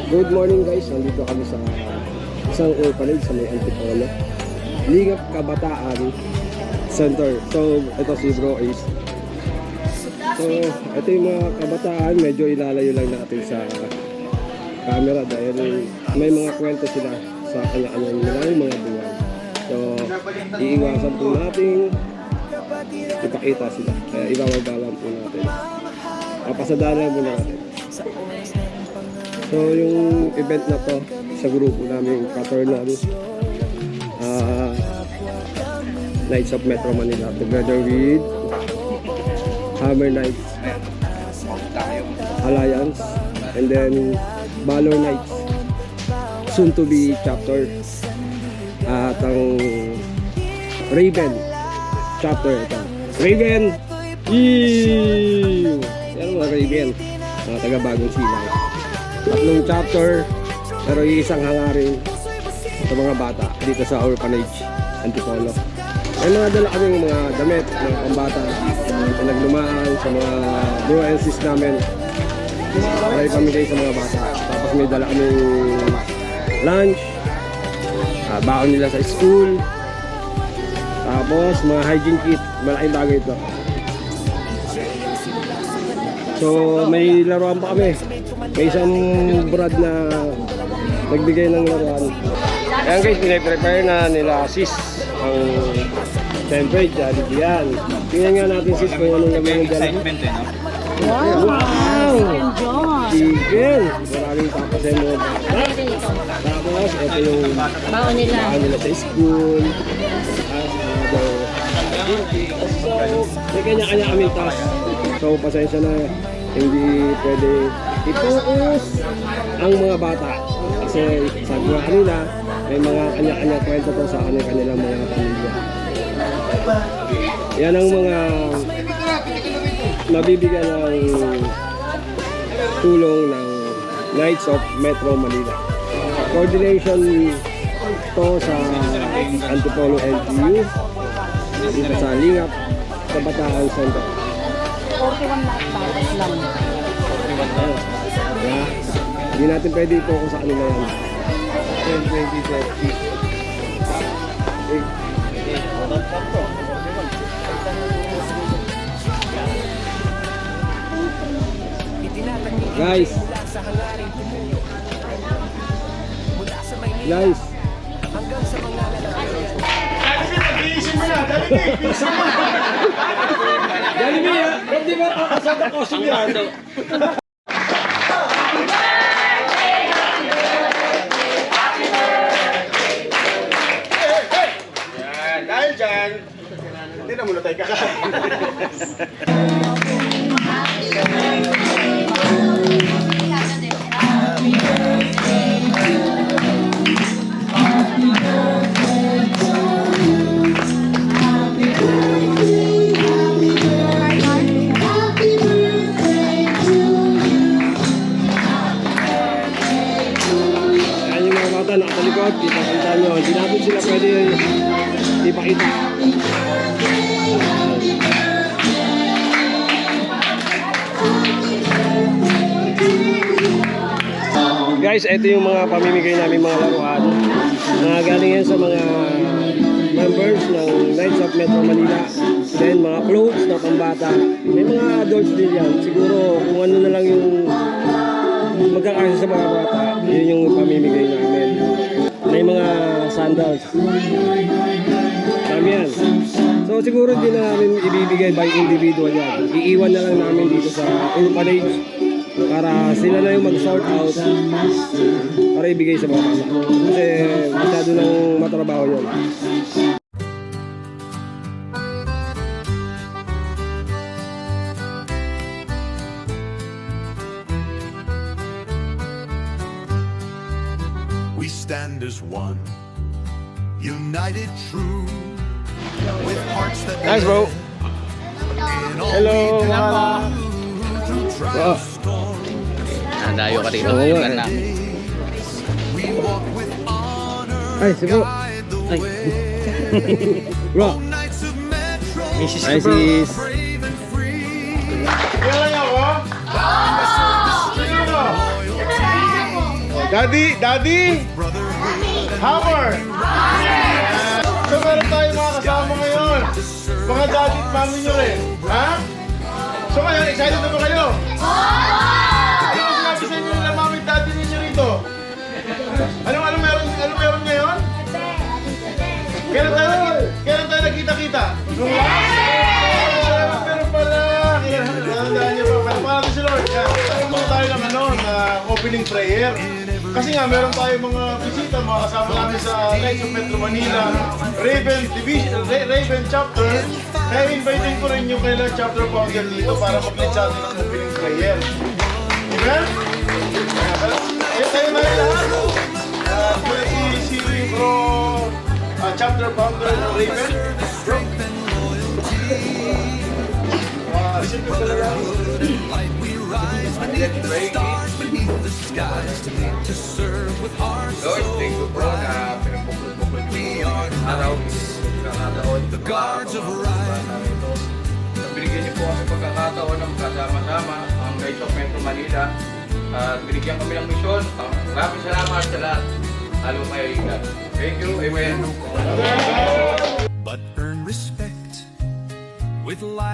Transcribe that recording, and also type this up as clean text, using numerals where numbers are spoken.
Good morning guys, nandito kami sa isang orphanage sa may Antipolo, Lingap Kabataan Center. So ito si Bro Ace. So ito yung mga kabataan, medyo ilalayo lang natin sa camera dahil may mga kwento sila sa kanya-kanya nilang mga buwan. So iiwasan po natin ipakita sila, kaya ibawagalan po natin, papasadalan po natin. So yung event na to sa grupo namin fraternal Knights of Metro Manila together with Hammer Knights Alliance and then Valor Knights soon to be chapter at ang Raven chapter ito. Raven! Eeeew! Yan mga Raven, mga taga Bagong Silang. Tatlong chapter pero isang hangarin sa mga bata dito sa orphanage Antipolo. May mga dala kaming mga damit ng pambata na naglumaan sa mga bro and sis namin para ipamigay sa mga bata. Tapos may dala kaming lunch, baon nila sa school, tapos mga hygiene kit, malaking bagay ito. So may laruan pa kami. May isang brad na nagbigay ng laruan. Ayan guys, pinaprepare na nila sis ang template yan. Tingnan nga natin sis kung anong gagawin dyan. Wow! Chicken! Maraming papasin mo. Tapos ito yung baon nila sa school. So may kanya-kanya kami task. So pasensya na, hindi pwede i-focus ang mga bata kasi sabi nga kanila may mga kanya-kanya kwento to sa kanilang mga pamilya. Yan ang mga nabibigyan ng tulong ng Knights of Metro Manila. Coordination to sa Antipolo LGU dito sa Lingap Kabataan Center. 41 lang. Yeah. Hindi natin pwede i-focus sa kanila yan. 10, 20, 30. Guys. Dali mo yan. Hindi ba kakasada ko yan? Dahil dyan, hindi na muna tayo kakain. Nakatalikod, ipakita nyo. Hindi natin sila pwede ipakita. Guys, ito yung mga pamimigay namin mga laruan na galing yan sa mga members ng Knights of Metro Manila. Then mga clothes na pambata. May mga adults din yan. Siguro kung ano na lang yung magkakasya sa mga bata, yun yung pamimigay namin. May mga sandals. Kami yan. So siguro din na namin ibibigay by individual yan. Iiwan na lang namin dito sa orphanage para sila na yung mag-sort out para ibigay sa mga bata. Kasi masyado nang matrabaho yun. We stand as one, united true, with hearts that nice bro. Hello. Dayo ka dito. Ay, si bro. Ay. Bro. Mrs. Ay, sis. Kailan ako? Daddy, brotherhood and Hammer! So meron tayong mga kasama ngayon. Mga daddy at mami nyo rin. Ha? So ngayon, excited na ba kayo? Ano ang sinabi sa inyo nila mami at daddy ninyo rito? Ano meron ngayon? Kailan tayo nagkita-kita? Nung last? Pero pala. Tandaan niyo pa. Pero para si Lord. Ito tayo ng opening prayer. Kasi nga, meron tayong mga bisita, mga kasama namin sa Knights of Metro Manila, Raven Division, Raven Chapter. Kaya inviting ko rin yung kailang chapter founder dito para mag-lead sa atin ng opening prayer. Amen? Ayun tayo na rin lahat. Si Bro, chapter founder ng Raven. Bro. Receive ko pala lang. Let's pray. Lord, thank you po na pinagpupulot-pupulot mo yung araw. The guards of right. Binigyan niyo po kami pagkakataon ng kasama-sama ang Knights of Metro Manila. At binigyan kami ng misyon. Maraming salamat sa lahat. Lalo kay God. Thank you. Amen. but earn respect with life.